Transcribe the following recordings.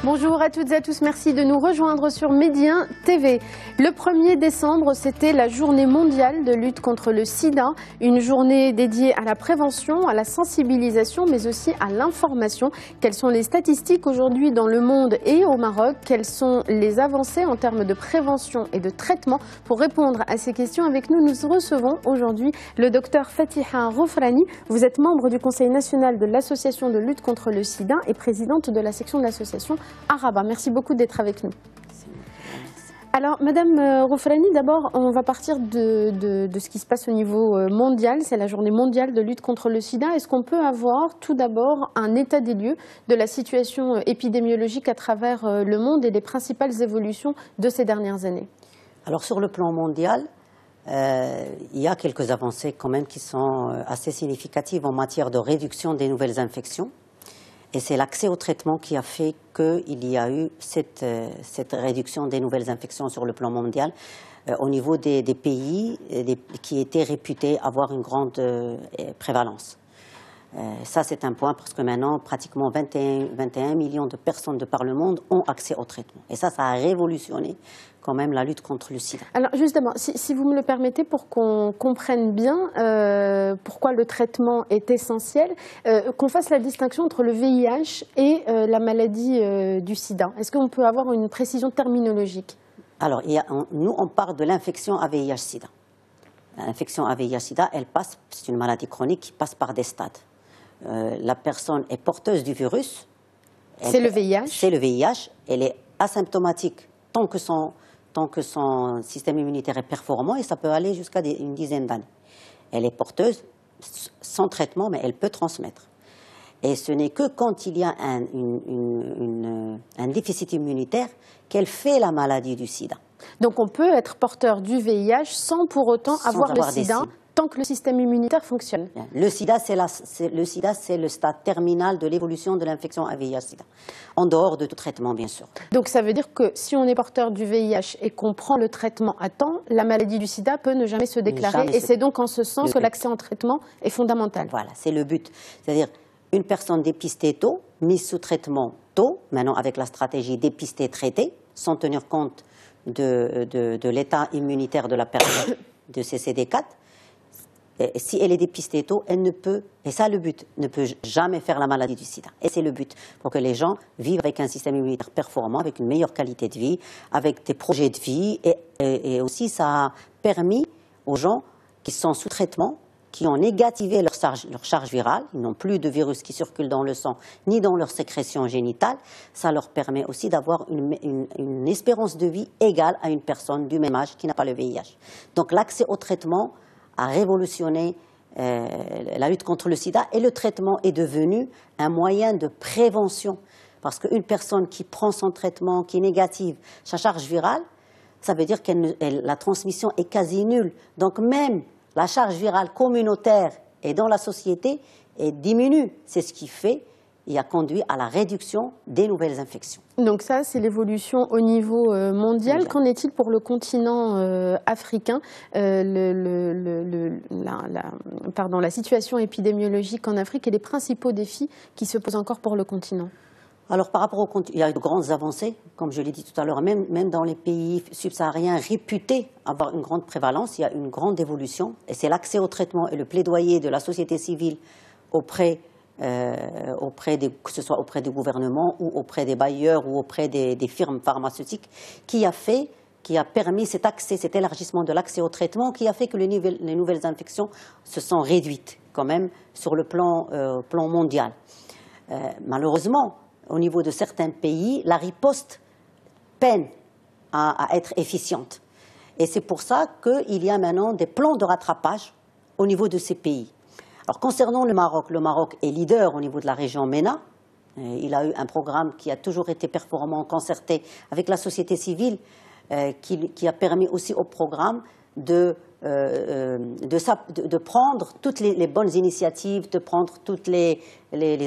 Bonjour à toutes et à tous, merci de nous rejoindre sur Médien TV. Le 1er décembre, c'était la journée mondiale de lutte contre le sida, une journée dédiée à la prévention, à la sensibilisation, mais aussi à l'information. Quelles sont les statistiques aujourd'hui dans le monde et au Maroc? Quelles sont les avancées en termes de prévention et de traitement? Pour répondre à ces questions avec nous, nous recevons aujourd'hui le docteur Fatiha Roufrani. Vous êtes membre du Conseil national de l'association de lutte contre le sida et présidente de la section de l'association Araba. Merci beaucoup d'être avec nous. Alors, Madame Roufrani, d'abord, on va partir de ce qui se passe au niveau mondial. C'est la journée mondiale de lutte contre le sida. Est-ce qu'on peut avoir tout d'abord un état des lieux de la situation épidémiologique à travers le monde et les principales évolutions de ces dernières années? Alors, sur le plan mondial, il y a quelques avancées quand même qui sont assez significatives en matière de réduction des nouvelles infections. Et c'est l'accès au traitement qui a fait qu'il y a eu cette réduction des nouvelles infections sur le plan mondial au niveau des pays qui étaient réputés avoir une grande prévalence. Ça, c'est un point parce que maintenant, pratiquement 21 millions de personnes de par le monde ont accès au traitement. Et ça a révolutionné quand même la lutte contre le sida. Alors justement, si vous me le permettez, pour qu'on comprenne bien pourquoi le traitement est essentiel, qu'on fasse la distinction entre le VIH et la maladie du sida. Est-ce qu'on peut avoir une précision terminologique? Alors, nous, on parle de l'infection à VIH-Sida. L'infection à VIH-Sida, c'est une maladie chronique qui passe par des stades. La personne est porteuse du virus. C'est le VIH. C'est le VIH. Elle est asymptomatique tant que son système immunitaire est performant et ça peut aller jusqu'à une dizaine d'années. Elle est porteuse sans traitement, mais elle peut transmettre. Et ce n'est que quand il y a un déficit immunitaire qu'elle fait la maladie du sida. Donc on peut être porteur du VIH sans pour autant avoir le sida, tant que le système immunitaire fonctionne. Le sida, c'est le stade terminal de l'évolution de l'infection à VIH-Sida, en dehors de tout traitement, bien sûr. Donc ça veut dire que si on est porteur du VIH et qu'on prend le traitement à temps, la maladie du sida peut ne jamais se déclarer. Et c'est donc en ce sens que l'accès en traitement est fondamental. Voilà, c'est le but. C'est-à-dire une personne dépistée tôt, mise sous traitement tôt, maintenant avec la stratégie dépister-traiter, sans tenir compte de l'état immunitaire de la personne de CCD4. Et si elle est dépistée tôt, elle ne peut, et ça le but, ne peut jamais faire la maladie du sida. Et c'est le but, pour que les gens vivent avec un système immunitaire performant, avec une meilleure qualité de vie, avec des projets de vie. Et aussi, ça a permis aux gens qui sont sous traitement, qui ont négativé leur charge virale, ils n'ont plus de virus qui circulent dans le sang, ni dans leur sécrétion génitale, ça leur permet aussi d'avoir une espérance de vie égale à une personne du même âge qui n'a pas le VIH. Donc l'accès au traitement a révolutionné la lutte contre le sida et le traitement est devenu un moyen de prévention. Parce qu'une personne qui prend son traitement, qui est négative, sa charge virale, ça veut dire que la transmission est quasi nulle. Donc même la charge virale communautaire et dans la société diminue. C'est ce qui fait et a conduit à la réduction des nouvelles infections. Donc ça, c'est l'évolution au niveau mondial. Qu'en est-il pour le continent africain? La situation épidémiologique en Afrique et les principaux défis qui se posent encore pour le continent? Alors par rapport au continent, il y a eu de grandes avancées, comme je l'ai dit tout à l'heure, même dans les pays subsahariens réputés avoir une grande prévalence, il y a une grande évolution. Et c'est l'accès au traitement et le plaidoyer de la société civile que ce soit auprès du gouvernement ou auprès des bailleurs ou auprès des firmes pharmaceutiques, qui a permis cet accès, cet élargissement de l'accès au traitement, qui a fait que les nouvelles infections se sont réduites quand même sur le plan mondial. Malheureusement, au niveau de certains pays, la riposte peine à être efficiente. Et c'est pour ça qu'il y a maintenant des plans de rattrapage au niveau de ces pays. Alors concernant le Maroc est leader au niveau de la région MENA. Il a eu un programme qui a toujours été performant, concerté avec la société civile, qui a permis aussi au programme de prendre toutes les bonnes initiatives, de prendre toutes les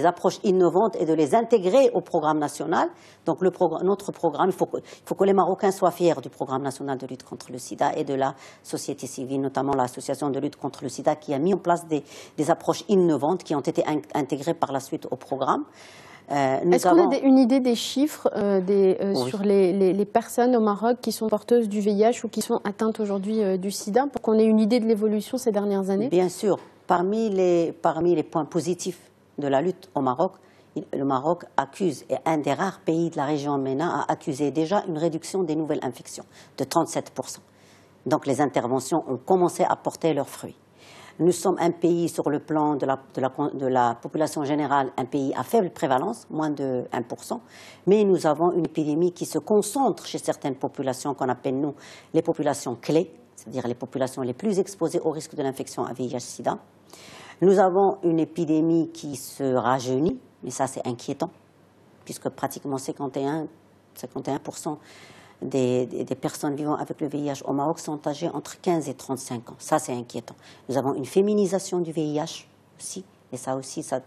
approches innovantes et de les intégrer au programme national. Donc notre programme, il faut que les Marocains soient fiers du programme national de lutte contre le sida et de la société civile, notamment l'association de lutte contre le sida qui a mis en place des approches innovantes qui ont été intégrées par la suite au programme. Est-ce qu'on a une idée des chiffres oui. sur les personnes au Maroc qui sont porteuses du VIH ou qui sont atteintes aujourd'hui du sida, pour qu'on ait une idée de l'évolution ces dernières années? Bien sûr. Parmi les points positifs de la lutte au Maroc, le Maroc accuse, est un des rares pays de la région MENA à accuser déjà une réduction des nouvelles infections de 37%. Donc les interventions ont commencé à porter leurs fruits. Nous sommes un pays, sur le plan de la population générale, un pays à faible prévalence, moins de 1%, mais nous avons une épidémie qui se concentre chez certaines populations qu'on appelle, nous, les populations clés, c'est-à-dire les populations les plus exposées au risque de l'infection à VIH-Sida. Nous avons une épidémie qui se rajeunit, mais ça c'est inquiétant, puisque pratiquement 51% des personnes vivant avec le VIH au Maroc sont âgées entre 15 et 35 ans. Ça, c'est inquiétant. Nous avons une féminisation du VIH aussi, et ça aussi, ça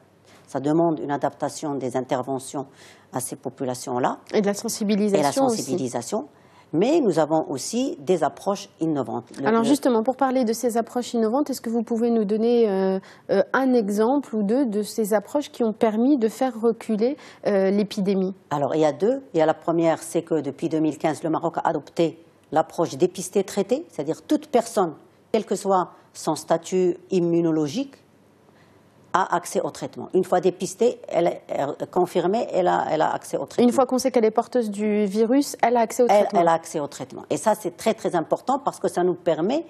demande une adaptation des interventions à ces populations-là. Et de la sensibilisation aussi. Mais nous avons aussi des approches innovantes. Alors justement, pour parler de ces approches innovantes, est-ce que vous pouvez nous donner un exemple ou deux de ces approches qui ont permis de faire reculer l'épidémie? Alors il y a deux. La première, c'est que depuis 2015, le Maroc a adopté l'approche dépister-traiter, c'est-à-dire toute personne, quel que soit son statut immunologique, a accès au traitement. Une fois dépistée, elle est confirmée, elle a accès au traitement. Une fois qu'on sait qu'elle est porteuse du virus, elle a accès au traitement. Elle a accès au traitement. Et ça, c'est très très important parce que ça nous permet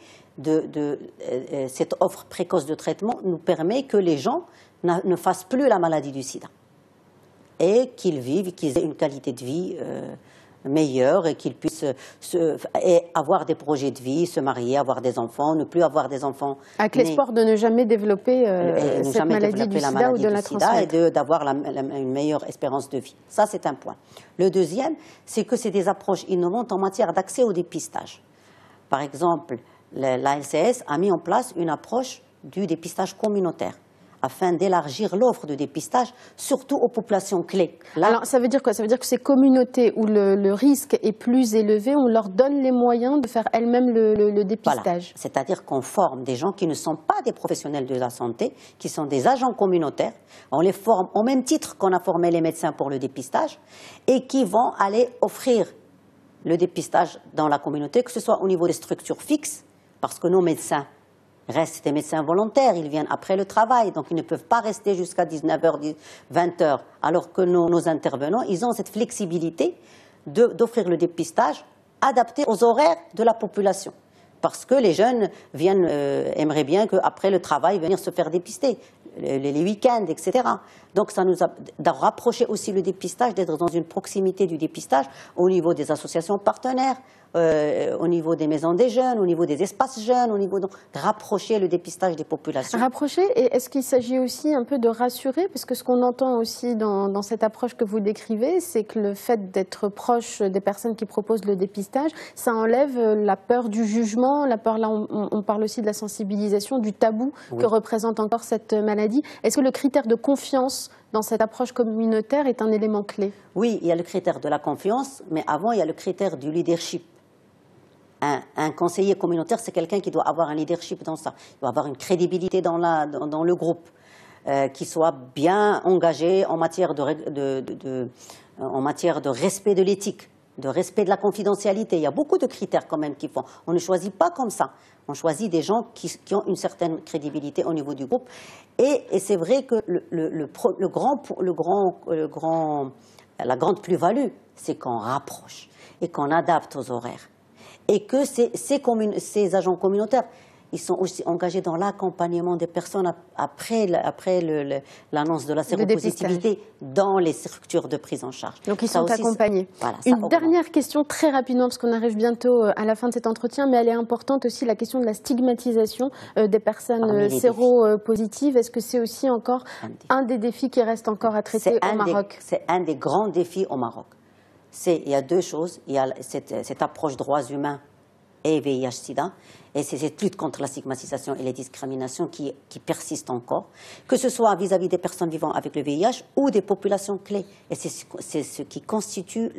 cette offre précoce de traitement nous permet que les gens ne fassent plus la maladie du sida et qu'ils vivent, qu'ils aient une qualité de vie meilleure et qu'ils puissent avoir des projets de vie, se marier, avoir des enfants, ne plus avoir des enfants. Avec l'espoir de ne jamais développer cette maladie du sida ou de la transmettre. Et d'avoir une meilleure espérance de vie. Ça, c'est un point. Le deuxième, c'est que c'est des approches innovantes en matière d'accès au dépistage. Par exemple, la LCS a mis en place une approche du dépistage communautaire, afin d'élargir l'offre de dépistage, surtout aux populations clés. Là, alors, ça veut dire quoi? Ça veut dire que ces communautés où le risque est plus élevé, on leur donne les moyens de faire elles-mêmes le dépistage. Voilà. C'est-à-dire qu'on forme des gens qui ne sont pas des professionnels de la santé, qui sont des agents communautaires. On les forme au même titre qu'on a formé les médecins pour le dépistage et qui vont aller offrir le dépistage dans la communauté, que ce soit au niveau des structures fixes, parce que nos médecins restent des médecins volontaires, ils viennent après le travail, donc ils ne peuvent pas rester jusqu'à 19h, 20h, alors que nos intervenants, ils ont cette flexibilité d'offrir le dépistage adapté aux horaires de la population. Parce que les jeunes aimeraient bien qu'après le travail, venir se faire dépister, les week-ends, etc. Donc ça nous a rapproché aussi le dépistage, d'être dans une proximité du dépistage au niveau des associations partenaires, au niveau des maisons des jeunes, au niveau des espaces jeunes, au niveau de rapprocher le dépistage des populations. Rapprocher, et est-ce qu'il s'agit aussi un peu de rassurer? Parce que ce qu'on entend aussi dans cette approche que vous décrivez, c'est que le fait d'être proche des personnes qui proposent le dépistage, ça enlève la peur du jugement, la peur, là on parle aussi de la sensibilisation, du tabou que représente encore cette maladie. Est-ce que le critère de confiance dans cette approche communautaire est un élément clé? Oui, il y a le critère de la confiance, mais avant il y a le critère du leadership. Un conseiller communautaire, c'est quelqu'un qui doit avoir un leadership dans ça. Il doit avoir une crédibilité dans le groupe, qui soit bien engagé en matière de respect de l'éthique, de respect de la confidentialité. Il y a beaucoup de critères quand même qui font. On ne choisit pas comme ça. On choisit des gens qui ont une certaine crédibilité au niveau du groupe. Et c'est vrai que la grande plus-value, c'est qu'on rapproche et qu'on adapte aux horaires. Et que ces agents communautaires, ils sont aussi engagés dans l'accompagnement des personnes après l'annonce de la séropositivité dans les structures de prise en charge. Donc ils sont accompagnés. Voilà, une dernière question très rapidement, parce qu'on arrive bientôt à la fin de cet entretien, mais elle est importante aussi, la question de la stigmatisation des personnes séropositives. Est-ce que c'est aussi encore un des défis qui reste encore à traiter au Maroc? C'est un des grands défis au Maroc. Il y a deux choses. Il y a cette approche droits humains et VIH-Sida, et c'est cette lutte contre la stigmatisation et les discriminations qui persistent encore, que ce soit vis-à-vis des personnes vivant avec le VIH ou des populations clés. Et c'est ce qui constitue,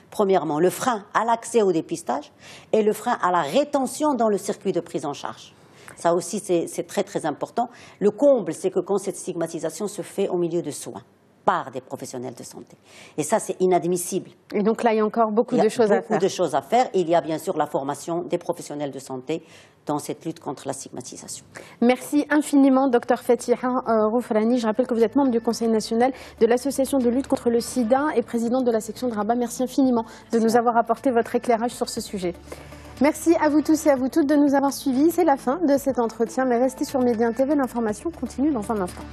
premièrement, le frein à l'accès au dépistage et le frein à la rétention dans le circuit de prise en charge. Ça aussi, c'est très très important. Le comble, c'est que quand cette stigmatisation se fait au milieu de soins, par des professionnels de santé. Et ça, c'est inadmissible. Et donc là, il y a encore beaucoup de choses à faire. Beaucoup de choses à faire. Il y a bien sûr la formation des professionnels de santé dans cette lutte contre la stigmatisation. Merci infiniment, Dr Fatiha Roufrani. Je rappelle que vous êtes membre du Conseil national de l'Association de lutte contre le sida et présidente de la section de Rabat. Merci infiniment de nous avoir apporté votre éclairage sur ce sujet. Merci à vous tous et à vous toutes de nous avoir suivis. C'est la fin de cet entretien, mais restez sur Média TV, l'information continue dans un instant.